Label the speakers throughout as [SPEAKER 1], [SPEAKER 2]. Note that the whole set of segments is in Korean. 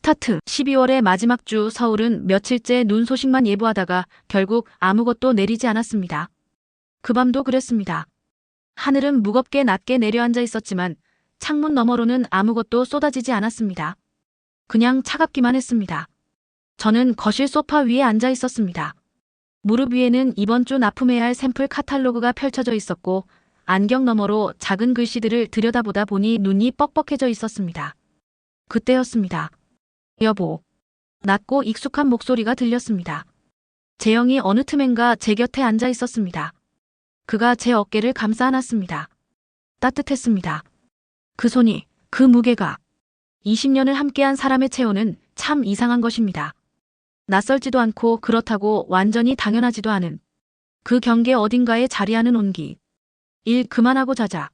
[SPEAKER 1] 스타트. 12월의 마지막 주 서울은 며칠째 눈 소식만 예보하다가 결국 아무것도 내리지 않았습니다. 그 밤도 그랬습니다. 하늘은 무겁게 낮게 내려앉아 있었지만 창문 너머로는 아무것도 쏟아지지 않았습니다. 그냥 차갑기만 했습니다. 저는 거실 소파 위에 앉아 있었습니다. 무릎 위에는 이번 주 납품해야 할 샘플 카탈로그가 펼쳐져 있었고 안경 너머로 작은 글씨들을 들여다보다 보니 눈이 뻑뻑해져 있었습니다. 그때였습니다. 여보. 낮고 익숙한 목소리가 들렸습니다. 재영이 어느 틈엔가 제 곁에 앉아 있었습니다. 그가 제 어깨를 감싸 안았습니다. 따뜻했습니다. 그 손이, 그 무게가. 20년을 함께한 사람의 체온은 참 이상한 것입니다. 낯설지도 않고 그렇다고 완전히 당연하지도 않은 그 경계 어딘가에 자리하는 온기. 일 그만하고 자자.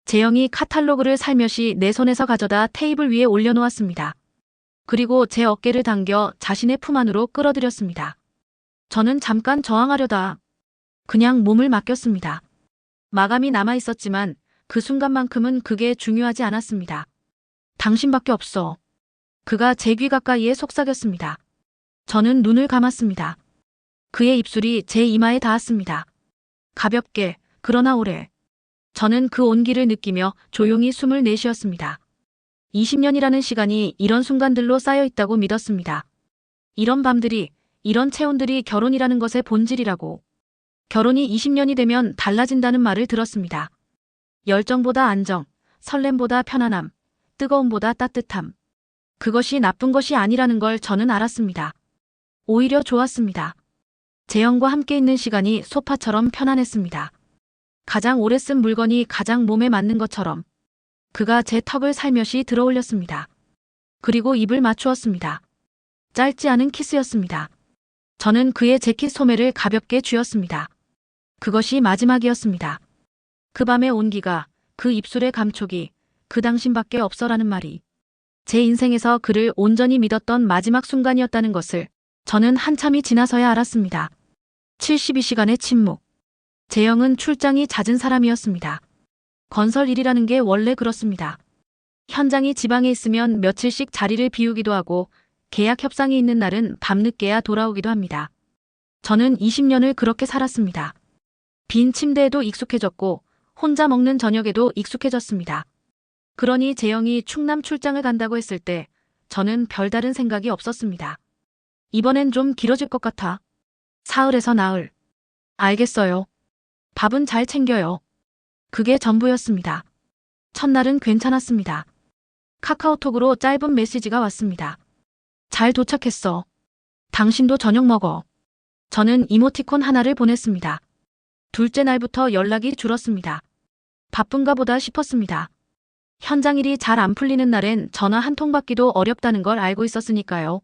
[SPEAKER 1] 재영이 카탈로그를 살며시 내 손에서 가져다 테이블 위에 올려놓았습니다. 그리고 제 어깨를 당겨 자신의 품 안으로 끌어들였습니다. 저는 잠깐 저항하려다 그냥 몸을 맡겼습니다. 마감이 남아 있었지만 그 순간만큼은 그게 중요하지 않았습니다. 당신밖에 없어. 그가 제 귀 가까이에 속삭였습니다. 저는 눈을 감았습니다. 그의 입술이 제 이마에 닿았습니다. 가볍게, 그러나 오래. 저는 그 온기를 느끼며 조용히 숨을 내쉬었습니다. 20년이라는 시간이 이런 순간들로 쌓여 있다고 믿었습니다. 이런 밤들이, 이런 체온들이 결혼이라는 것의 본질이라고. 결혼이 20년이 되면 달라진다는 말을 들었습니다. 열정보다 안정, 설렘보다 편안함, 뜨거움보다 따뜻함. 그것이 나쁜 것이 아니라는 걸 저는 알았습니다. 오히려 좋았습니다. 재영과 함께 있는 시간이 소파처럼 편안했습니다. 가장 오래 쓴 물건이 가장 몸에 맞는 것처럼. 그가 제 턱을 살며시 들어올렸습니다. 그리고 입을 맞추었습니다. 짧지 않은 키스였습니다. 저는 그의 재킷 소매를 가볍게 쥐었습니다. 그것이 마지막이었습니다. 그 밤의 온기가, 그 입술의 감촉이, 그 당신밖에 없어라는 말이 제 인생에서 그를 온전히 믿었던 마지막 순간이었다는 것을 저는 한참이 지나서야 알았습니다. 72시간의 침묵. 재영은 출장이 잦은 사람이었습니다. 건설 일이라는 게 원래 그렇습니다. 현장이 지방에 있으면 며칠씩 자리를 비우기도 하고 계약 협상이 있는 날은 밤늦게야 돌아오기도 합니다. 저는 20년을 그렇게 살았습니다. 빈 침대에도 익숙해졌고 혼자 먹는 저녁에도 익숙해졌습니다. 그러니 재영이 충남 출장을 간다고 했을 때 저는 별다른 생각이 없었습니다. 이번엔 좀 길어질 것 같아. 사흘에서 나흘. 알겠어요. 밥은 잘 챙겨요. 그게 전부였습니다. 첫날은 괜찮았습니다. 카카오톡으로 짧은 메시지가 왔습니다. 잘 도착했어. 당신도 저녁 먹어. 저는 이모티콘 하나를 보냈습니다. 둘째 날부터 연락이 줄었습니다. 바쁜가 보다 싶었습니다. 현장 일이 잘 안 풀리는 날엔 전화 한 통 받기도 어렵다는 걸 알고 있었으니까요.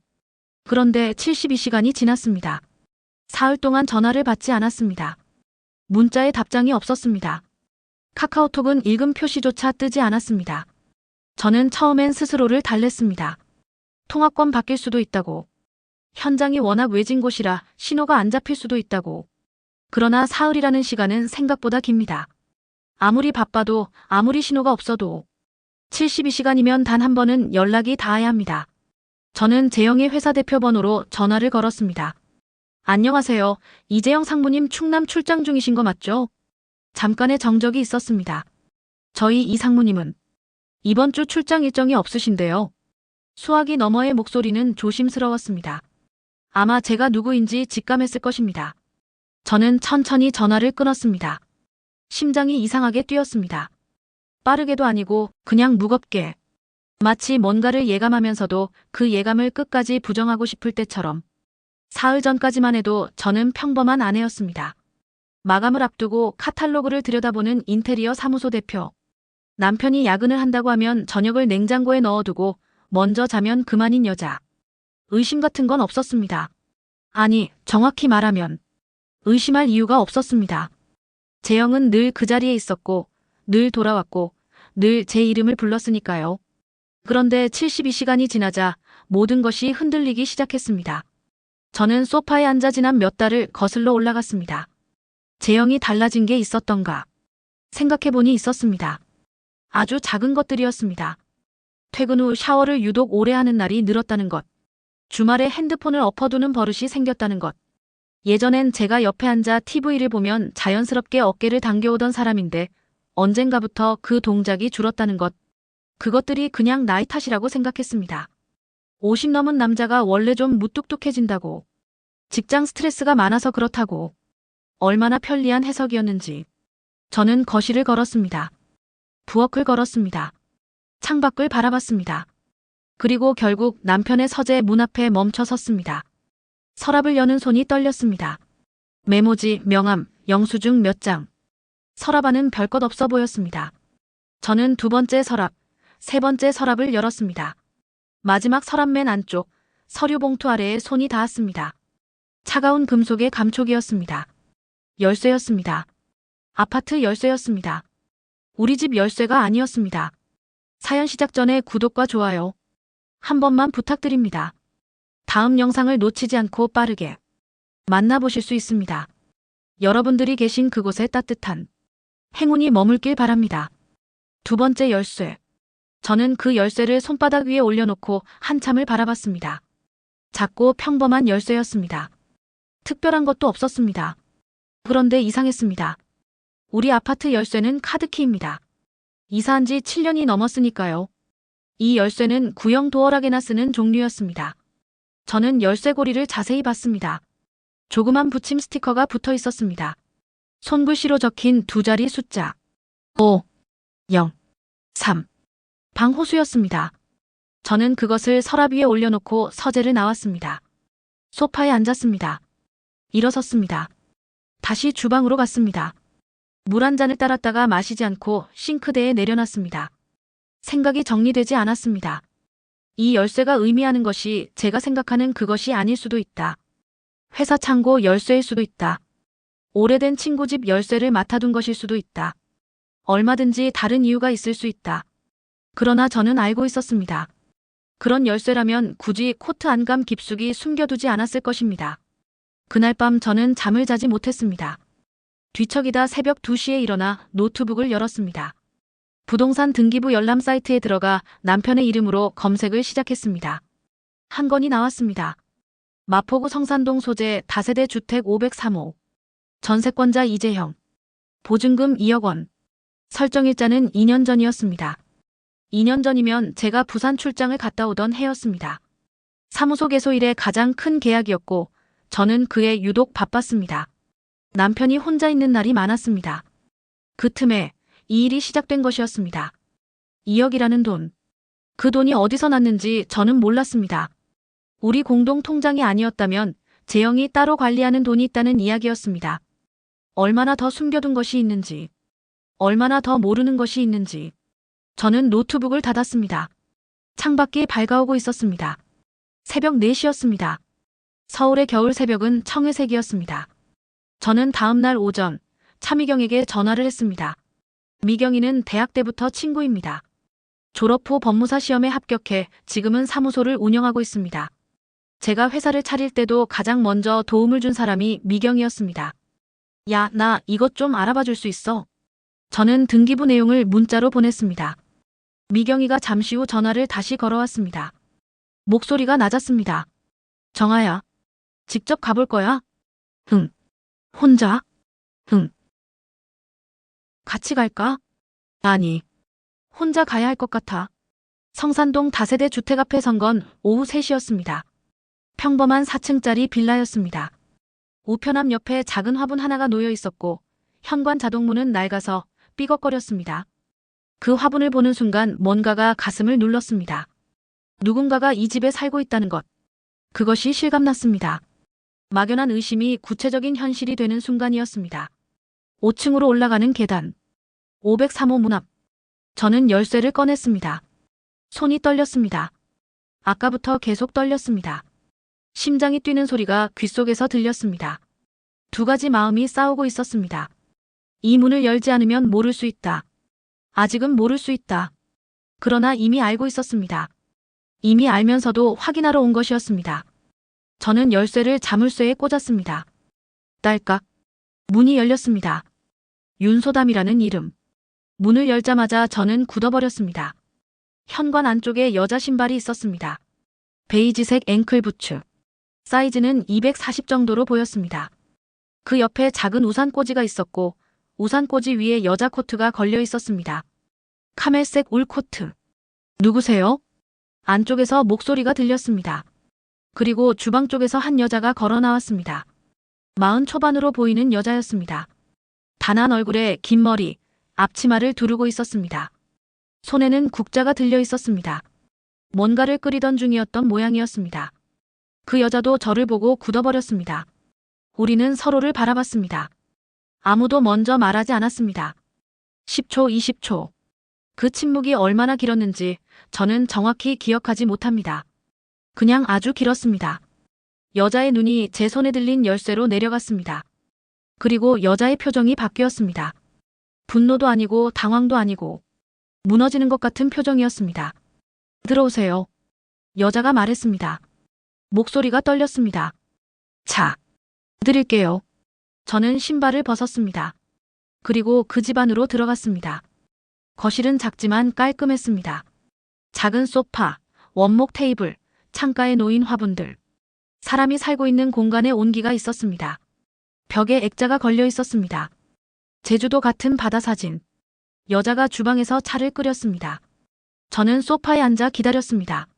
[SPEAKER 1] 그런데 72시간이 지났습니다. 사흘 동안 전화를 받지 않았습니다. 문자에 답장이 없었습니다. 카카오톡은 읽음 표시조차 뜨지 않았습니다. 저는 처음엔 스스로를 달랬습니다. 통화권 바뀔 수도 있다고. 현장이 워낙 외진 곳이라 신호가 안 잡힐 수도 있다고. 그러나 사흘이라는 시간은 생각보다 깁니다. 아무리 바빠도 아무리 신호가 없어도 72시간이면 단 한 번은 연락이 닿아야 합니다. 저는 재영의 회사 대표 번호로 전화를 걸었습니다. 안녕하세요. 이재영 상무님 충남 출장 중이신 거 맞죠? 잠깐의 정적이 있었습니다. 저희 이 상무님은 이번 주 출장 일정이 없으신데요. 수화기 너머의 목소리는 조심스러웠습니다. 아마 제가 누구인지 직감했을 것입니다. 저는 천천히 전화를 끊었습니다. 심장이 이상하게 뛰었습니다. 빠르게도 아니고 그냥 무겁게. 마치 뭔가를 예감하면서도 그 예감을 끝까지 부정하고 싶을 때처럼. 사흘 전까지만 해도 저는 평범한 아내였습니다. 마감을 앞두고 카탈로그를 들여다보는 인테리어 사무소 대표. 남편이 야근을 한다고 하면 저녁을 냉장고에 넣어두고 먼저 자면 그만인 여자. 의심 같은 건 없었습니다. 아니, 정확히 말하면 의심할 이유가 없었습니다. 재영은 늘 그 자리에 있었고 늘 돌아왔고 늘 제 이름을 불렀으니까요. 그런데 72시간이 지나자 모든 것이 흔들리기 시작했습니다. 저는 소파에 앉아 지난 몇 달을 거슬러 올라갔습니다. 재영이 달라진 게 있었던가? 생각해보니 있었습니다. 아주 작은 것들이었습니다. 퇴근 후 샤워를 유독 오래 하는 날이 늘었다는 것. 주말에 핸드폰을 엎어두는 버릇이 생겼다는 것. 예전엔 제가 옆에 앉아 TV를 보면 자연스럽게 어깨를 당겨오던 사람인데 언젠가부터 그 동작이 줄었다는 것. 그것들이 그냥 나이 탓이라고 생각했습니다. 50 넘은 남자가 원래 좀 무뚝뚝해진다고. 직장 스트레스가 많아서 그렇다고. 얼마나 편리한 해석이었는지. 저는 거실을 걸었습니다. 부엌을 걸었습니다. 창밖을 바라봤습니다. 그리고 결국 남편의 서재 문 앞에 멈춰 섰습니다. 서랍을 여는 손이 떨렸습니다. 메모지, 명함, 영수증 몇 장. 서랍 안은 별것 없어 보였습니다. 저는 두 번째 서랍, 세 번째 서랍을 열었습니다. 마지막 서랍 맨 안쪽, 서류 봉투 아래에 손이 닿았습니다. 차가운 금속의 감촉이었습니다. 열쇠였습니다. 아파트 열쇠였습니다. 우리 집 열쇠가 아니었습니다. 사연 시작 전에 구독과 좋아요 한 번만 부탁드립니다. 다음 영상을 놓치지 않고 빠르게 만나보실 수 있습니다. 여러분들이 계신 그곳에 따뜻한 행운이 머물길 바랍니다. 두 번째 열쇠. 저는 그 열쇠를 손바닥 위에 올려놓고 한참을 바라봤습니다. 작고 평범한 열쇠였습니다. 특별한 것도 없었습니다. 그런데 이상했습니다. 우리 아파트 열쇠는 카드키입니다. 이사한 지 7년이 넘었으니까요. 이 열쇠는 구형 도어락에나 쓰는 종류였습니다. 저는 열쇠고리를 자세히 봤습니다. 조그만 붙임 스티커가 붙어 있었습니다. 손글씨로 적힌 두 자리 숫자 5, 0, 3. 방호수였습니다. 저는 그것을 서랍 위에 올려놓고 서재를 나왔습니다. 소파에 앉았습니다. 일어섰습니다. 다시 주방으로 갔습니다. 물 한 잔을 따랐다가 마시지 않고 싱크대에 내려놨습니다. 생각이 정리되지 않았습니다. 이 열쇠가 의미하는 것이 제가 생각하는 그것이 아닐 수도 있다. 회사 창고 열쇠일 수도 있다. 오래된 친구 집 열쇠를 맡아둔 것일 수도 있다. 얼마든지 다른 이유가 있을 수 있다. 그러나 저는 알고 있었습니다. 그런 열쇠라면 굳이 코트 안감 깊숙이 숨겨두지 않았을 것입니다. 그날 밤 저는 잠을 자지 못했습니다. 뒤척이다 새벽 2시에 일어나 노트북을 열었습니다. 부동산 등기부 열람 사이트에 들어가 남편의 이름으로 검색을 시작했습니다. 한 건이 나왔습니다. 마포구 성산동 소재 다세대 주택 503호. 전세권자 이재형. 보증금 2억 원. 설정일자는 2년 전이었습니다. 2년 전이면 제가 부산 출장을 갔다 오던 해였습니다. 사무소 개소일의 가장 큰 계약이었고 저는 그에 유독 바빴습니다. 남편이 혼자 있는 날이 많았습니다. 그 틈에 이 일이 시작된 것이었습니다. 2억이라는 돈. 그 돈이 어디서 났는지 저는 몰랐습니다. 우리 공동 통장이 아니었다면 재영이 따로 관리하는 돈이 있다는 이야기였습니다. 얼마나 더 숨겨둔 것이 있는지, 얼마나 더 모르는 것이 있는지. 저는 노트북을 닫았습니다. 창밖이 밝아오고 있었습니다. 새벽 4시였습니다. 서울의 겨울 새벽은 청회색이었습니다. 저는 다음 날 오전 차미경에게 전화를 했습니다. 미경이는 대학 때부터 친구입니다. 졸업 후 법무사 시험에 합격해 지금은 사무소를 운영하고 있습니다. 제가 회사를 차릴 때도 가장 먼저 도움을 준 사람이 미경이었습니다. 야, 나 이것 좀 알아봐 줄 수 있어? 저는 등기부 내용을 문자로 보냈습니다. 미경이가 잠시 후 전화를 다시 걸어왔습니다. 목소리가 낮았습니다. 정아야, 직접 가볼 거야? 응. 혼자? 응. 같이 갈까? 아니. 혼자 가야 할 것 같아. 성산동 다세대 주택 앞에 선 건 오후 3시였습니다. 평범한 4층짜리 빌라였습니다. 우편함 옆에 작은 화분 하나가 놓여 있었고 현관 자동문은 낡아서 삐걱거렸습니다. 그 화분을 보는 순간 뭔가가 가슴을 눌렀습니다. 누군가가 이 집에 살고 있다는 것. 그것이 실감났습니다. 막연한 의심이 구체적인 현실이 되는 순간이었습니다. 5층으로 올라가는 계단. 503호 문 앞. 저는 열쇠를 꺼냈습니다. 손이 떨렸습니다. 아까부터 계속 떨렸습니다. 심장이 뛰는 소리가 귓속에서 들렸습니다. 두 가지 마음이 싸우고 있었습니다. 이 문을 열지 않으면 모를 수 있다. 아직은 모를 수 있다. 그러나 이미 알고 있었습니다. 이미 알면서도 확인하러 온 것이었습니다. 저는 열쇠를 자물쇠에 꽂았습니다. 딸깍. 문이 열렸습니다. 윤소담이라는 이름. 문을 열자마자 저는 굳어버렸습니다. 현관 안쪽에 여자 신발이 있었습니다. 베이지색 앵클 부츠. 사이즈는 240 정도로 보였습니다. 그 옆에 작은 우산꽂이가 있었고 우산꽂이 위에 여자 코트가 걸려 있었습니다. 카멜색 울 코트. 누구세요? 안쪽에서 목소리가 들렸습니다. 그리고 주방 쪽에서 한 여자가 걸어 나왔습니다. 40 초반으로 보이는 여자였습니다. 단한 얼굴에 긴 머리, 앞치마를 두르고 있었습니다. 손에는 국자가 들려 있었습니다. 뭔가를 끓이던 중이었던 모양이었습니다. 그 여자도 저를 보고 굳어버렸습니다. 우리는 서로를 바라봤습니다. 아무도 먼저 말하지 않았습니다. 10초, 20초. 그 침묵이 얼마나 길었는지 저는 정확히 기억하지 못합니다. 그냥 아주 길었습니다. 여자의 눈이 제 손에 들린 열쇠로 내려갔습니다. 그리고 여자의 표정이 바뀌었습니다. 분노도 아니고 당황도 아니고 무너지는 것 같은 표정이었습니다. 들어오세요. 여자가 말했습니다. 목소리가 떨렸습니다. 자, 드릴게요. 저는 신발을 벗었습니다. 그리고 그 집 안으로 들어갔습니다. 거실은 작지만 깔끔했습니다. 작은 소파, 원목 테이블, 창가에 놓인 화분들. 사람이 살고 있는 공간에 온기가 있었습니다. 벽에 액자가 걸려 있었습니다. 제주도 같은 바다 사진. 여자가 주방에서 차를 끓였습니다. 저는 소파에 앉아 기다렸습니다.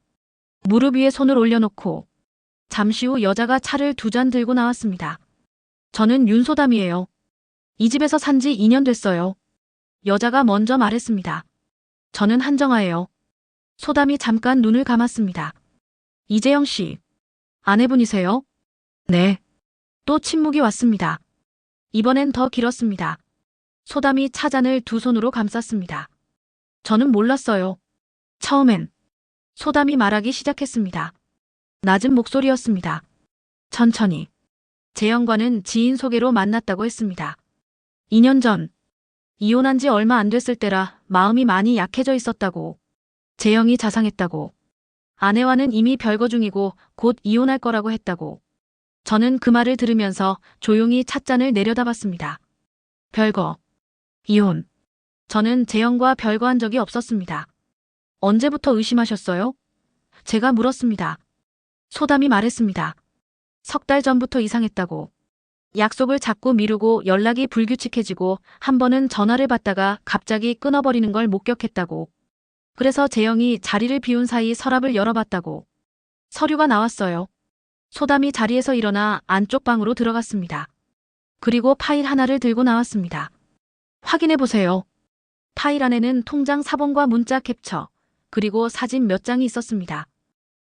[SPEAKER 1] 무릎 위에 손을 올려놓고 잠시 후 여자가 차를 2잔 들고 나왔습니다. 저는 윤소담이에요. 이 집에서 산 지 2년 됐어요. 여자가 먼저 말했습니다. 저는 한정아예요. 소담이 잠깐 눈을 감았습니다. 이재영 씨, 아내분이세요? 네. 또 침묵이 왔습니다. 이번엔 더 길었습니다. 소담이 차잔을 2손으로 감쌌습니다. 저는 몰랐어요. 처음엔. 소담이 말하기 시작했습니다. 낮은 목소리였습니다. 천천히. 재영과는 지인 소개로 만났다고 했습니다. 2년 전. 이혼한 지 얼마 안 됐을 때라 마음이 많이 약해져 있었다고. 재영이 자상했다고. 아내와는 이미 별거 중이고 곧 이혼할 거라고 했다고. 저는 그 말을 들으면서 조용히 찻잔을 내려다봤습니다. 별거. 이혼. 저는 재영과 별거한 적이 없었습니다. 언제부터 의심하셨어요? 제가 물었습니다. 소담이 말했습니다. 3달 전부터 이상했다고. 약속을 자꾸 미루고 연락이 불규칙해지고 한 번은 전화를 받다가 갑자기 끊어버리는 걸 목격했다고. 그래서 재영이 자리를 비운 사이 서랍을 열어봤다고. 서류가 나왔어요. 소담이 자리에서 일어나 안쪽 방으로 들어갔습니다. 그리고 파일 하나를 들고 나왔습니다. 확인해보세요. 파일 안에는 통장 사본과 문자 캡처, 그리고 사진 몇 장이 있었습니다.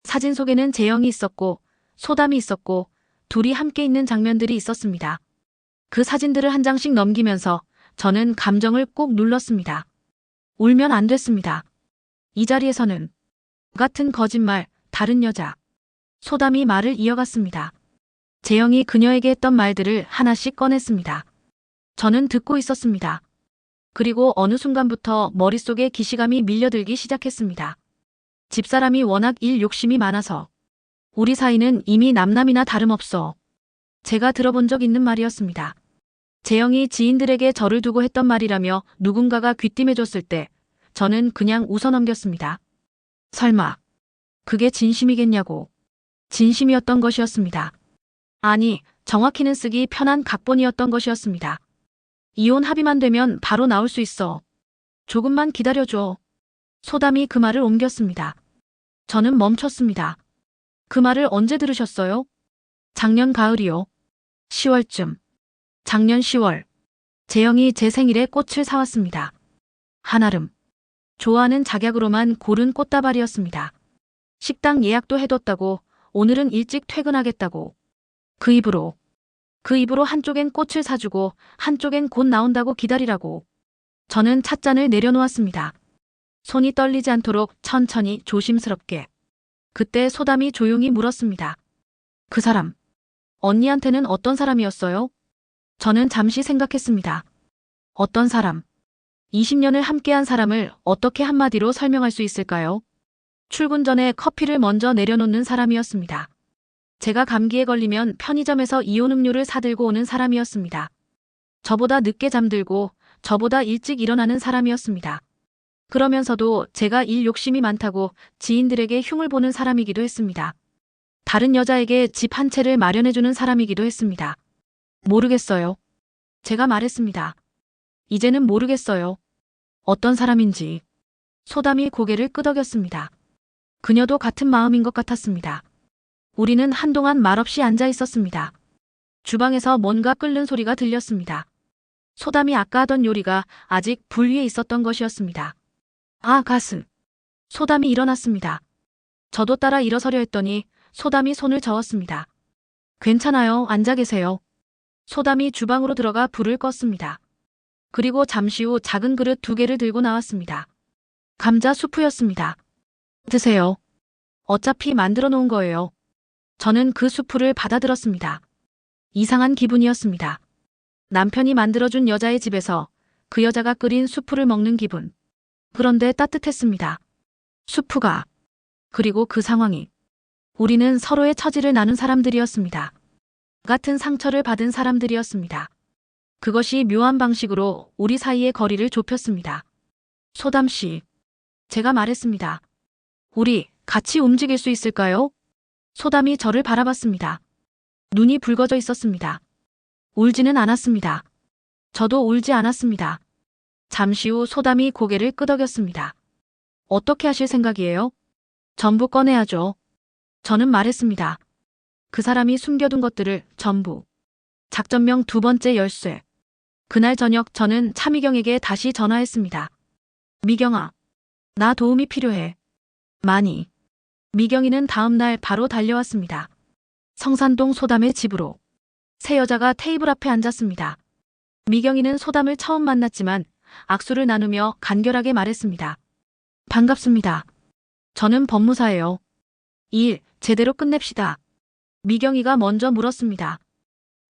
[SPEAKER 1] 사진 속에는 재영이 있었고 소담이 있었고 둘이 함께 있는 장면들이 있었습니다. 그 사진들을 한 장씩 넘기면서 저는 감정을 꾹 눌렀습니다. 울면 안 됐습니다. 이 자리에서는 같은 거짓말, 다른 여자. 소담이 말을 이어갔습니다. 재영이 그녀에게 했던 말들을 하나씩 꺼냈습니다. 저는 듣고 있었습니다. 그리고 어느 순간부터 머릿속에 기시감이 밀려들기 시작했습니다. 집사람이 워낙 일 욕심이 많아서 우리 사이는 이미 남남이나 다름없어. 제가 들어본 적 있는 말이었습니다. 재영이 지인들에게 저를 두고 했던 말이라며 누군가가 귀띔해줬을 때 저는 그냥 웃어넘겼습니다. 설마 그게 진심이겠냐고. 진심이었던 것이었습니다. 아니, 정확히는 쓰기 편한 각본이었던 것이었습니다. 이혼 합의만 되면 바로 나올 수 있어. 조금만 기다려줘. 소담이 그 말을 옮겼습니다. 저는 멈췄습니다. 그 말을 언제 들으셨어요? 작년 가을이요. 10월쯤. 작년 10월. 재영이 제 생일에 꽃을 사왔습니다. 한아름. 좋아하는 작약으로만 고른 꽃다발이었습니다. 식당 예약도 해뒀다고, 오늘은 일찍 퇴근하겠다고. 그 입으로 한쪽엔 꽃을 사주고 한쪽엔 곧 나온다고 기다리라고. 저는 찻잔을 내려놓았습니다. 손이 떨리지 않도록 천천히 조심스럽게. 그때 소담이 조용히 물었습니다. 그 사람, 언니한테는 어떤 사람이었어요? 저는 잠시 생각했습니다. 어떤 사람? 20년을 함께한 사람을 어떻게 한마디로 설명할 수 있을까요? 출근 전에 커피를 먼저 내려놓는 사람이었습니다. 제가 감기에 걸리면 편의점에서 이온 음료를 사들고 오는 사람이었습니다. 저보다 늦게 잠들고 저보다 일찍 일어나는 사람이었습니다. 그러면서도 제가 일 욕심이 많다고 지인들에게 흉을 보는 사람이기도 했습니다. 다른 여자에게 집 한 채를 마련해주는 사람이기도 했습니다. 모르겠어요. 제가 말했습니다. 이제는 모르겠어요. 어떤 사람인지. 소담이 고개를 끄덕였습니다. 그녀도 같은 마음인 것 같았습니다. 우리는 한동안 말없이 앉아 있었습니다. 주방에서 뭔가 끓는 소리가 들렸습니다. 소담이 아까 하던 요리가 아직 불 위에 있었던 것이었습니다. 아, 가슴. 소담이 일어났습니다. 저도 따라 일어서려 했더니 소담이 손을 저었습니다. 괜찮아요. 앉아 계세요. 소담이 주방으로 들어가 불을 껐습니다. 그리고 잠시 후 작은 그릇 2개를 들고 나왔습니다. 감자 수프였습니다. 드세요. 어차피 만들어 놓은 거예요. 저는 그 수프를 받아들었습니다. 이상한 기분이었습니다. 남편이 만들어준 여자의 집에서 그 여자가 끓인 수프를 먹는 기분. 그런데 따뜻했습니다. 수프가. 그리고 그 상황이. 우리는 서로의 처지를 나눈 사람들이었습니다. 같은 상처를 받은 사람들이었습니다. 그것이 묘한 방식으로 우리 사이의 거리를 좁혔습니다. 소담 씨. 제가 말했습니다. 우리 같이 움직일 수 있을까요? 소담이 저를 바라봤습니다. 눈이 붉어져 있었습니다. 울지는 않았습니다. 저도 울지 않았습니다. 잠시 후 소담이 고개를 끄덕였습니다. 어떻게 하실 생각이에요? 전부 꺼내야죠. 저는 말했습니다. 그 사람이 숨겨둔 것들을 전부. 작전명 2번째 열쇠. 그날 저녁 저는 차미경에게 다시 전화했습니다. 미경아, 나 도움이 필요해. 많이. 미경이는 다음 날 바로 달려왔습니다. 성산동 소담의 집으로. 새 여자가 테이블 앞에 앉았습니다. 미경이는 소담을 처음 만났지만 악수를 나누며 간결하게 말했습니다. 반갑습니다. 저는 법무사예요. 일 제대로 끝냅시다. 미경이가 먼저 물었습니다.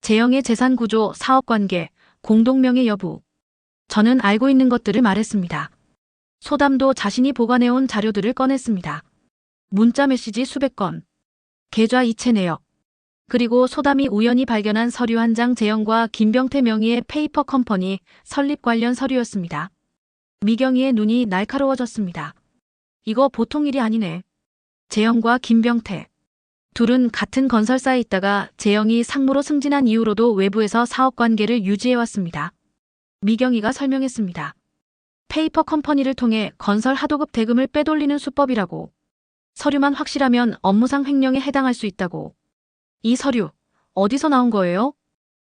[SPEAKER 1] 재영의 재산 구조, 사업관계, 공동명의 여부. 저는 알고 있는 것들을 말했습니다. 소담도 자신이 보관해온 자료들을 꺼냈습니다. 문자 메시지 수백 건. 계좌 이체 내역. 그리고 소담이 우연히 발견한 서류 한 장 재영과 김병태 명의의 페이퍼 컴퍼니 설립 관련 서류였습니다. 미경이의 눈이 날카로워졌습니다. 이거 보통 일이 아니네. 재영과 김병태. 둘은 같은 건설사에 있다가 재영이 상무로 승진한 이후로도 외부에서 사업관계를 유지해왔습니다. 미경이가 설명했습니다. 페이퍼 컴퍼니를 통해 건설 하도급 대금을 빼돌리는 수법이라고. 서류만 확실하면 업무상 횡령에 해당할 수 있다고. 이 서류, 어디서 나온 거예요?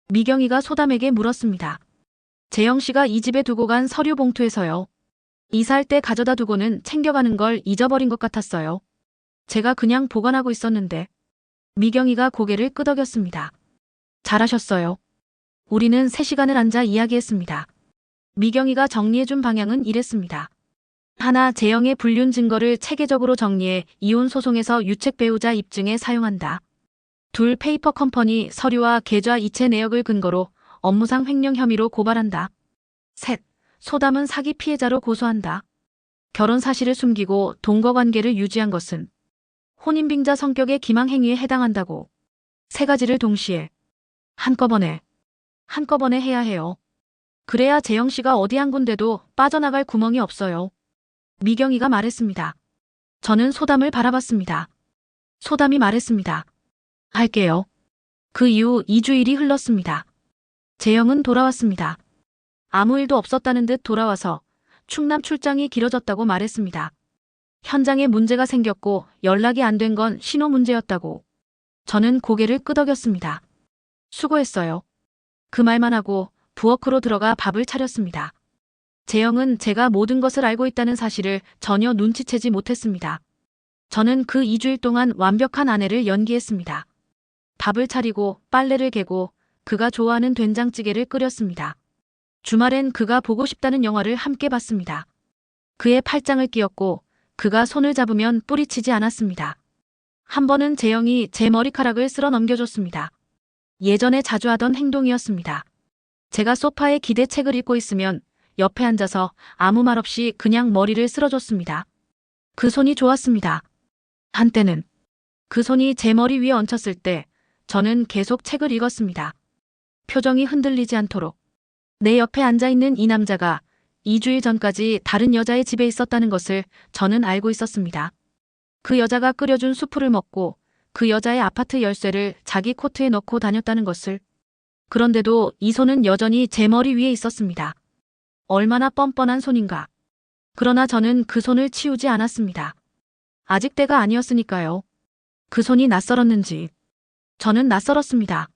[SPEAKER 1] 미경이가 소담에게 물었습니다. 재영 씨가 이 집에 두고 간 서류 봉투에서요. 이사할 때 가져다 두고는 챙겨가는 걸 잊어버린 것 같았어요. 제가 그냥 보관하고 있었는데. 미경이가 고개를 끄덕였습니다. 잘하셨어요. 우리는 3시간을 앉아 이야기했습니다. 미경이가 정리해준 방향은 이랬습니다. 하나, 재영의 불륜 증거를 체계적으로 정리해 이혼 소송에서 유책 배우자 입증에 사용한다. 2, 페이퍼 컴퍼니 서류와 계좌 이체 내역을 근거로 업무상 횡령 혐의로 고발한다. 3, 소담은 사기 피해자로 고소한다. 결혼 사실을 숨기고 동거관계를 유지한 것은 혼인빙자 성격의 기망행위에 해당한다고. 3가지를 동시에 한꺼번에 해야 해요. 그래야 재영 씨가 어디 한 군데도 빠져나갈 구멍이 없어요. 미경이가 말했습니다. 저는 소담을 바라봤습니다. 소담이 말했습니다. 할게요. 그 이후 2주일이 흘렀습니다. 재영은 돌아왔습니다. 아무 일도 없었다는 듯 돌아와서 충남 출장이 길어졌다고 말했습니다. 현장에 문제가 생겼고 연락이 안 된 건 신호 문제였다고. 저는 고개를 끄덕였습니다. 수고했어요. 그 말만 하고 부엌으로 들어가 밥을 차렸습니다. 재영은 제가 모든 것을 알고 있다는 사실을 전혀 눈치채지 못했습니다. 저는 그 2주일 동안 완벽한 아내를 연기했습니다. 밥을 차리고 빨래를 개고 그가 좋아하는 된장찌개를 끓였습니다. 주말엔 그가 보고 싶다는 영화를 함께 봤습니다. 그의 팔짱을 끼웠고 그가 손을 잡으면 뿌리치지 않았습니다. 한 번은 재영이 제 머리카락을 쓸어 넘겨줬습니다. 예전에 자주 하던 행동이었습니다. 제가 소파에 기대책을 읽고 있으면 옆에 앉아서 아무 말 없이 그냥 머리를 쓸어줬습니다. 그 손이 좋았습니다. 한때는 그 손이 제 머리 위에 얹혔을 때 저는 계속 책을 읽었습니다. 표정이 흔들리지 않도록. 내 옆에 앉아있는 이 남자가 2주일 전까지 다른 여자의 집에 있었다는 것을 저는 알고 있었습니다. 그 여자가 끓여준 수프를 먹고 그 여자의 아파트 열쇠를 자기 코트에 넣고 다녔다는 것을. 그런데도 이 손은 여전히 제 머리 위에 있었습니다. 얼마나 뻔뻔한 손인가. 그러나 저는 그 손을 치우지 않았습니다. 아직 때가 아니었으니까요. 그 손이 낯설었는지. 저는 낯설었습니다.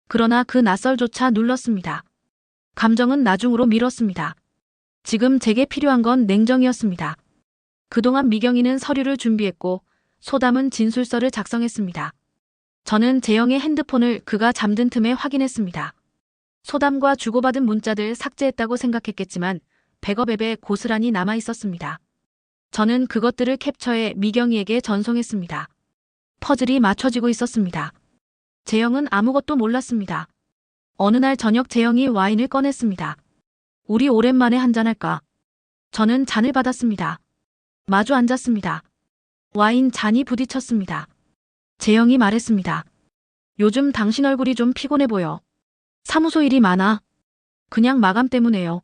[SPEAKER 1] 그러나 그 낯설조차 눌렀습니다. 감정은 나중으로 미뤘습니다. 지금 제게 필요한 건 냉정이었습니다. 그동안 미경이는 서류를 준비했고 소담은 진술서를 작성했습니다. 저는 재영의 핸드폰을 그가 잠든 틈에 확인했습니다. 소담과 주고받은 문자들 삭제했다고 생각했겠지만 백업앱에 고스란히 남아 있었습니다. 저는 그것들을 캡처해 미경이에게 전송했습니다. 퍼즐이 맞춰지고 있었습니다. 재영은 아무것도 몰랐습니다. 어느 날 저녁 재영이 와인을 꺼냈습니다. 우리 오랜만에 한잔할까? 저는 잔을 받았습니다. 마주 앉았습니다. 와인 잔이 부딪혔습니다. 재영이 말했습니다. 요즘 당신 얼굴이 좀 피곤해 보여. 사무소 일이 많아. 그냥 마감 때문에요.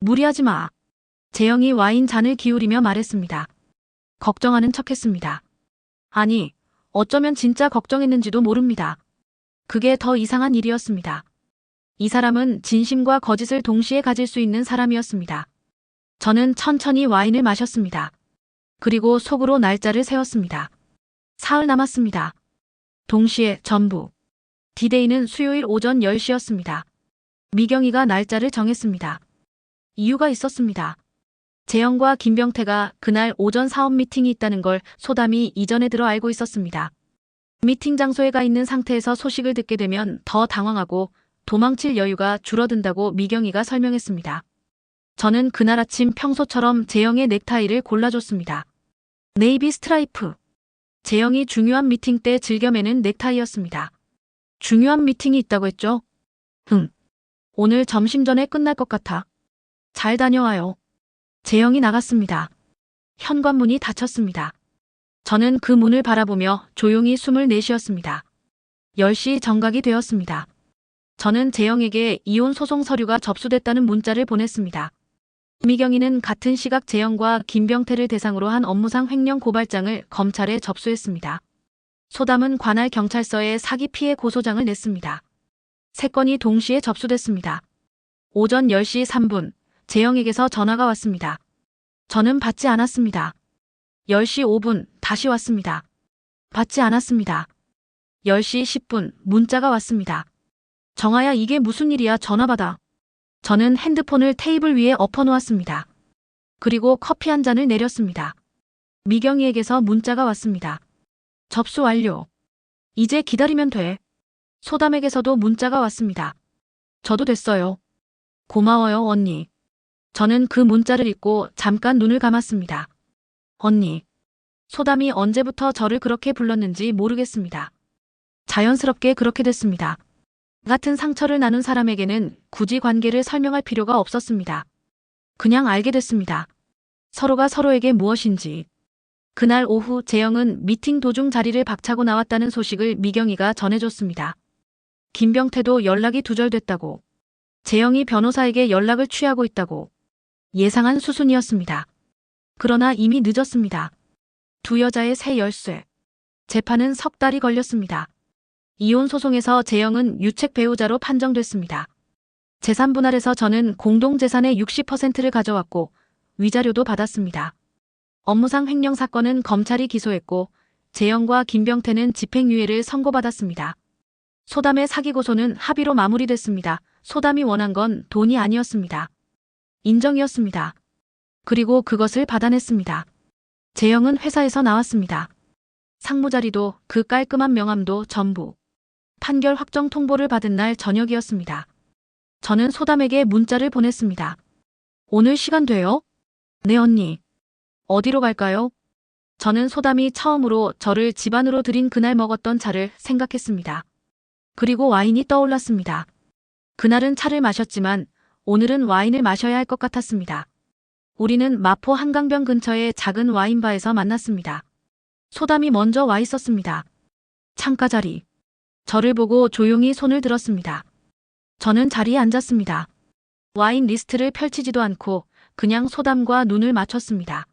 [SPEAKER 1] 무리하지 마. 재영이 와인 잔을 기울이며 말했습니다. 걱정하는 척했습니다. 아니, 어쩌면 진짜 걱정했는지도 모릅니다. 그게 더 이상한 일이었습니다. 이 사람은 진심과 거짓을 동시에 가질 수 있는 사람이었습니다. 저는 천천히 와인을 마셨습니다. 그리고 속으로 날짜를 세웠습니다. 사흘 남았습니다. 동시에 전부. 디데이는 수요일 오전 10시였습니다. 미경이가 날짜를 정했습니다. 이유가 있었습니다. 재영과 김병태가 그날 오전 사업 미팅이 있다는 걸 소담이 이전에 들어 알고 있었습니다. 미팅 장소에 가 있는 상태에서 소식을 듣게 되면 더 당황하고 도망칠 여유가 줄어든다고 미경이가 설명했습니다. 저는 그날 아침 평소처럼 재영의 넥타이를 골라줬습니다. 네이비 스트라이프. 재영이 중요한 미팅 때 즐겨 매는 넥타이였습니다. 중요한 미팅이 있다고 했죠? 오늘 점심 전에 끝날 것 같아. 잘 다녀와요. 재영이 나갔습니다. 현관문이 닫혔습니다. 저는 그 문을 바라보며 조용히 숨을 내쉬었습니다. 10시 정각이 되었습니다. 저는 재영에게 이혼 소송 서류가 접수됐다는 문자를 보냈습니다. 미경이는 같은 시각 재영과 김병태를 대상으로 한 업무상 횡령 고발장을 검찰에 접수했습니다. 소담은 관할 경찰서에 사기 피해 고소장을 냈습니다. 세 건이 동시에 접수됐습니다. 오전 10시 3분, 재영에게서 전화가 왔습니다. 저는 받지 않았습니다. 10시 5분, 다시 왔습니다. 받지 않았습니다. 10시 10분, 문자가 왔습니다. 정아야, 이게 무슨 일이야, 전화 받아. 저는 핸드폰을 테이블 위에 엎어놓았습니다. 그리고 커피 한 잔을 내렸습니다. 미경이에게서 문자가 왔습니다. 접수 완료. 이제 기다리면 돼. 소담에게서도 문자가 왔습니다. 저도 됐어요. 고마워요, 언니. 저는 그 문자를 읽고 잠깐 눈을 감았습니다. 언니. 소담이 언제부터 저를 그렇게 불렀는지 모르겠습니다. 자연스럽게 그렇게 됐습니다. 같은 상처를 나눈 사람에게는 굳이 관계를 설명할 필요가 없었습니다. 그냥 알게 됐습니다. 서로가 서로에게 무엇인지. 그날 오후 재영은 미팅 도중 자리를 박차고 나왔다는 소식을 미경이가 전해줬습니다. 김병태도 연락이 두절됐다고. 재영이 변호사에게 연락을 취하고 있다고. 예상한 수순이었습니다. 그러나 이미 늦었습니다. 두 여자의 새 열쇠. 재판은 석 달이 걸렸습니다. 이혼 소송에서 재영은 유책 배우자로 판정됐습니다. 재산 분할에서 저는 공동재산의 60%를 가져왔고 위자료도 받았습니다. 업무상 횡령 사건은 검찰이 기소했고 재영과 김병태는 집행유예를 선고받았습니다. 소담의 사기 고소는 합의로 마무리됐습니다. 소담이 원한 건 돈이 아니었습니다. 인정이었습니다. 그리고 그것을 받아냈습니다. 재영은 회사에서 나왔습니다. 상무자리도 그 깔끔한 명함도 전부. 판결 확정 통보를 받은 날 저녁이었습니다. 저는 소담에게 문자를 보냈습니다. 오늘 시간 돼요? 네, 언니. 어디로 갈까요? 저는 소담이 처음으로 저를 집 안으로 들인 그날 먹었던 차를 생각했습니다. 그리고 와인이 떠올랐습니다. 그날은 차를 마셨지만 오늘은 와인을 마셔야 할 것 같았습니다. 우리는 마포 한강변 근처의 작은 와인바에서 만났습니다. 소담이 먼저 와 있었습니다. 창가 자리. 저를 보고 조용히 손을 들었습니다. 저는 자리에 앉았습니다. 와인 리스트를 펼치지도 않고 그냥 소담과 눈을 맞췄습니다.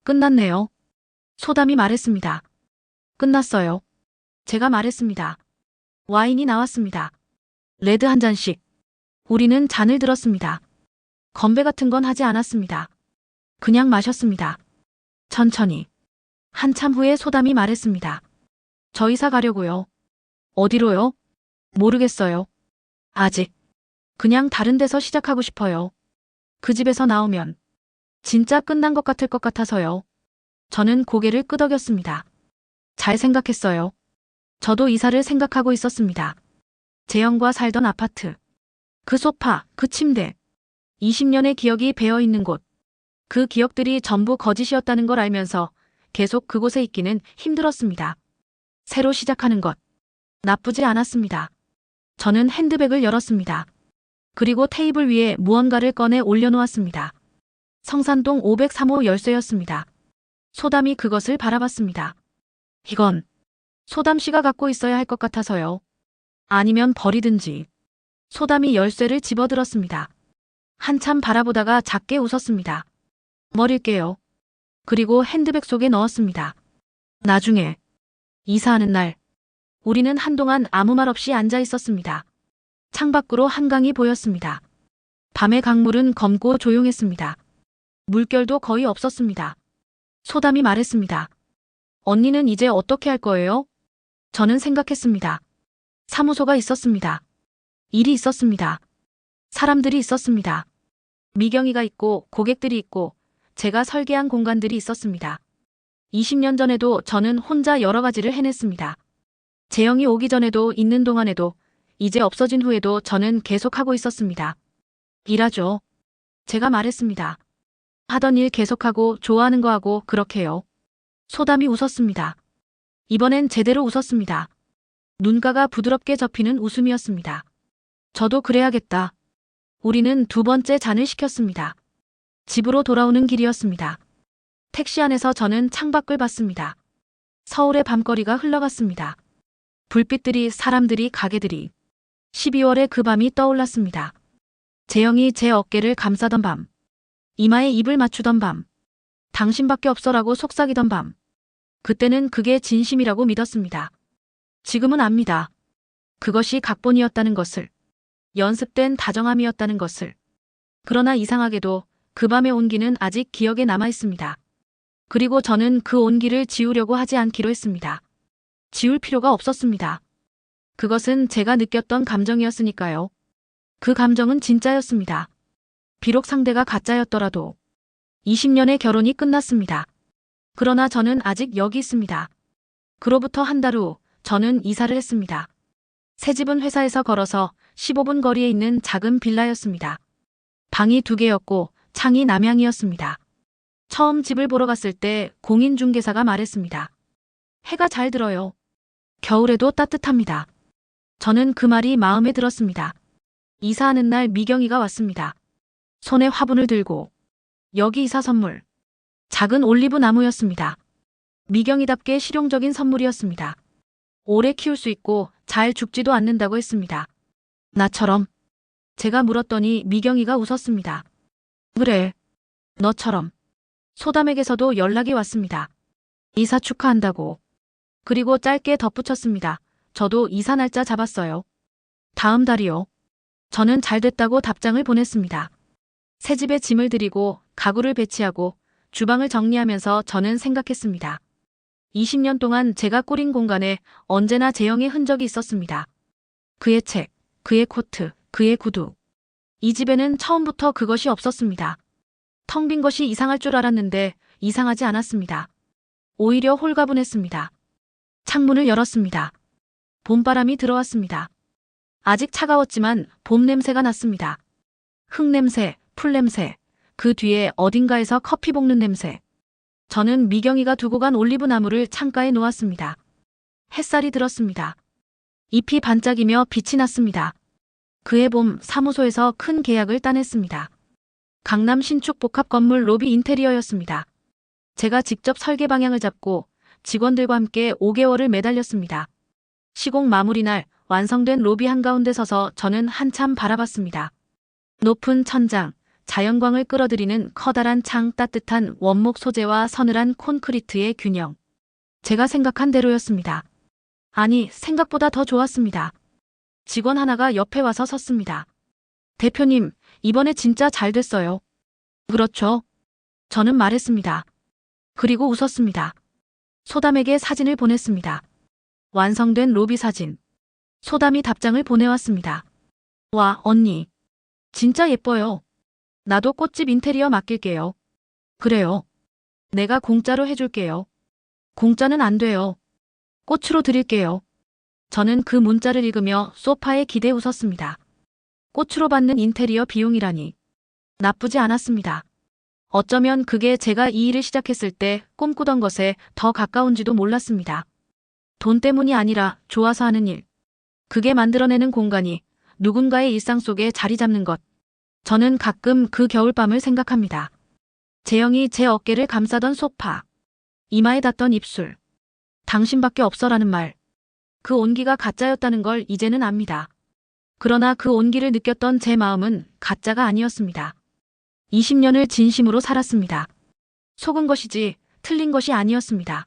[SPEAKER 1] 끝났네요. 소담이 말했습니다. 끝났어요. 제가 말했습니다. 와인이 나왔습니다. 레드 한 잔씩. 우리는 잔을 들었습니다. 건배 같은 건 하지 않았습니다. 그냥 마셨습니다. 천천히. 한참 후에 소담이 말했습니다. 저 이사 가려고요. 어디로요? 모르겠어요. 아직. 그냥 다른 데서 시작하고 싶어요. 그 집에서 나오면 진짜 끝난 것 같을 것 같아서요. 저는 고개를 끄덕였습니다. 잘 생각했어요. 저도 이사를 생각하고 있었습니다. 재영과 살던 아파트. 그 소파, 그 침대. 20년의 기억이 배어 있는 곳. 그 기억들이 전부 거짓이었다는 걸 알면서 계속 그곳에 있기는 힘들었습니다. 새로 시작하는 것. 나쁘지 않았습니다. 저는 핸드백을 열었습니다. 그리고 테이블 위에 무언가를 꺼내 올려놓았습니다. 성산동 503호 열쇠였습니다. 소담이 그것을 바라봤습니다. 이건 소담 씨가 갖고 있어야 할 것 같아서요. 아니면 버리든지. 소담이 열쇠를 집어들었습니다. 한참 바라보다가 작게 웃었습니다. 버릴게요. 그리고 핸드백 속에 넣었습니다. 나중에 이사하는 날 우리는 한동안 아무 말 없이 앉아 있었습니다. 창밖으로 한강이 보였습니다. 밤의 강물은 검고 조용했습니다. 물결도 거의 없었습니다. 소담이 말했습니다. 언니는 이제 어떻게 할 거예요? 저는 생각했습니다. 사무소가 있었습니다. 일이 있었습니다. 사람들이 있었습니다. 미경이가 있고 고객들이 있고 제가 설계한 공간들이 있었습니다. 20년 전에도 저는 혼자 여러 가지를 해냈습니다. 재영이 오기 전에도 있는 동안에도 이제 없어진 후에도 저는 계속하고 있었습니다. 일하죠. 제가 말했습니다. 하던 일 계속하고 좋아하는 거 하고 그렇게요. 소담이 웃었습니다. 이번엔 제대로 웃었습니다. 눈가가 부드럽게 접히는 웃음이었습니다. 저도 그래야겠다. 우리는 두 번째 잔을 시켰습니다. 집으로 돌아오는 길이었습니다. 택시 안에서 저는 창밖을 봤습니다. 서울의 밤거리가 흘러갔습니다. 불빛들이, 사람들이, 가게들이. 12월의 그 밤이 떠올랐습니다. 재영이 제 어깨를 감싸던 밤. 이마에 입을 맞추던 밤. 당신밖에 없어라고 속삭이던 밤. 그때는 그게 진심이라고 믿었습니다. 지금은 압니다. 그것이 각본이었다는 것을. 연습된 다정함이었다는 것을. 그러나 이상하게도 그 밤의 온기는 아직 기억에 남아 있습니다. 그리고 저는 그 온기를 지우려고 하지 않기로 했습니다. 지울 필요가 없었습니다. 그것은 제가 느꼈던 감정이었으니까요. 그 감정은 진짜였습니다. 비록 상대가 가짜였더라도. 20년의 결혼이 끝났습니다. 그러나 저는 아직 여기 있습니다. 그로부터 한 달 후 저는 이사를 했습니다. 새 집은 회사에서 걸어서 15분 거리에 있는 작은 빌라였습니다. 방이 2개였고 창이 남향이었습니다. 처음 집을 보러 갔을 때 공인중개사가 말했습니다. 해가 잘 들어요. 겨울에도 따뜻합니다. 저는 그 말이 마음에 들었습니다. 이사하는 날 미경이가 왔습니다. 손에 화분을 들고. 여기 이사 선물. 작은 올리브 나무였습니다. 미경이답게 실용적인 선물이었습니다. 오래 키울 수 있고 잘 죽지도 않는다고 했습니다. 나처럼. 제가 물었더니 미경이가 웃었습니다. 그래. 너처럼. 소담에게서도 연락이 왔습니다. 이사 축하한다고. 그리고 짧게 덧붙였습니다. 저도 이사 날짜 잡았어요. 다음 달이요. 저는 잘 됐다고 답장을 보냈습니다. 새 집에 짐을 들이고 가구를 배치하고 주방을 정리하면서 저는 생각했습니다. 20년 동안 제가 꾸린 공간에 언제나 재영의 흔적이 있었습니다. 그의 책, 그의 코트, 그의 구두. 이 집에는 처음부터 그것이 없었습니다. 텅 빈 것이 이상할 줄 알았는데 이상하지 않았습니다. 오히려 홀가분했습니다. 창문을 열었습니다. 봄바람이 들어왔습니다. 아직 차가웠지만 봄 냄새가 났습니다. 흙 냄새, 풀 냄새, 그 뒤에 어딘가에서 커피 볶는 냄새. 저는 미경이가 두고 간 올리브 나무를 창가에 놓았습니다. 햇살이 들었습니다. 잎이 반짝이며 빛이 났습니다. 그해 봄 사무소에서 큰 계약을 따냈습니다. 강남 신축 복합 건물 로비 인테리어였습니다. 제가 직접 설계 방향을 잡고 직원들과 함께 5개월을 매달렸습니다. 시공 마무리 날 완성된 로비 한가운데 서서 저는 한참 바라봤습니다. 높은 천장, 자연광을 끌어들이는 커다란 창, 따뜻한 원목 소재와 서늘한 콘크리트의 균형. 제가 생각한 대로였습니다. 아니, 생각보다 더 좋았습니다. 직원 하나가 옆에 와서 섰습니다. 대표님, 이번에 진짜 잘 됐어요. 그렇죠? 저는 말했습니다. 그리고 웃었습니다. 소담에게 사진을 보냈습니다. 완성된 로비 사진. 소담이 답장을 보내왔습니다. 와, 언니. 진짜 예뻐요. 나도 꽃집 인테리어 맡길게요. 그래요. 내가 공짜로 해줄게요. 공짜는 안 돼요. 꽃으로 드릴게요. 저는 그 문자를 읽으며 소파에 기대 웃었습니다. 꽃으로 받는 인테리어 비용이라니. 나쁘지 않았습니다. 어쩌면 그게 제가 이 일을 시작했을 때 꿈꾸던 것에 더 가까운지도 몰랐습니다. 돈 때문이 아니라 좋아서 하는 일. 그게 만들어내는 공간이 누군가의 일상 속에 자리 잡는 것. 저는 가끔 그 겨울밤을 생각합니다. 재영이 제 어깨를 감싸던 소파. 이마에 닿던 입술. 당신밖에 없어라는 말. 그 온기가 가짜였다는 걸 이제는 압니다. 그러나 그 온기를 느꼈던 제 마음은 가짜가 아니었습니다. 20년을 진심으로 살았습니다. 속은 것이지 틀린 것이 아니었습니다.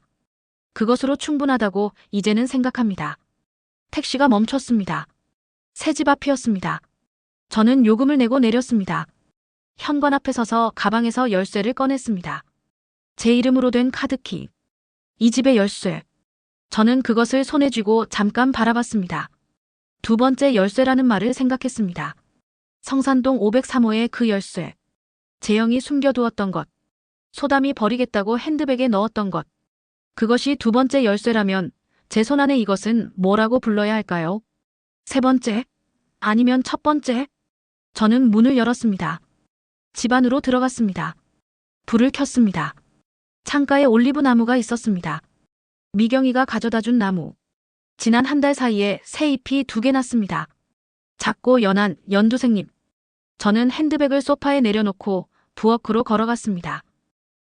[SPEAKER 1] 그것으로 충분하다고 이제는 생각합니다. 택시가 멈췄습니다. 새 집 앞이었습니다. 저는 요금을 내고 내렸습니다. 현관 앞에 서서 가방에서 열쇠를 꺼냈습니다. 제 이름으로 된 카드키. 이 집의 열쇠. 저는 그것을 손에 쥐고 잠깐 바라봤습니다. 두 번째 열쇠라는 말을 생각했습니다. 성산동 503호의 그 열쇠. 재영이 숨겨두었던 것. 소담이 버리겠다고 핸드백에 넣었던 것. 그것이 두 번째 열쇠라면 제 손 안에 이것은 뭐라고 불러야 할까요? 세 번째? 아니면 첫 번째? 저는 문을 열었습니다. 집 안으로 들어갔습니다. 불을 켰습니다. 창가에 올리브 나무가 있었습니다. 미경이가 가져다 준 나무. 지난 한 달 사이에 새 잎이 2개 났습니다. 작고 연한 연두색잎. 저는 핸드백을 소파에 내려놓고 부엌으로 걸어갔습니다.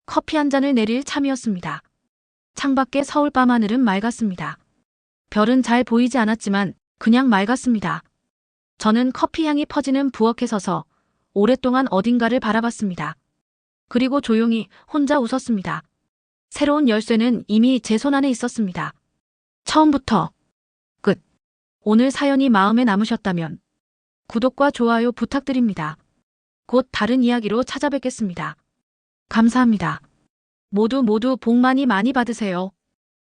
[SPEAKER 1] 커피 한 잔을 내릴 참이었습니다. 창밖의 서울 밤하늘은 맑았습니다. 별은 잘 보이지 않았지만 그냥 맑았습니다. 저는 커피 향이 퍼지는 부엌에 서서 오랫동안 어딘가를 바라봤습니다. 그리고 조용히 혼자 웃었습니다. 새로운 열쇠는 이미 제 손 안에 있었습니다. 처음부터 끝. 오늘 사연이 마음에 남으셨다면 구독과 좋아요 부탁드립니다. 곧 다른 이야기로 찾아뵙겠습니다. 감사합니다. 모두 복 많이 받으세요.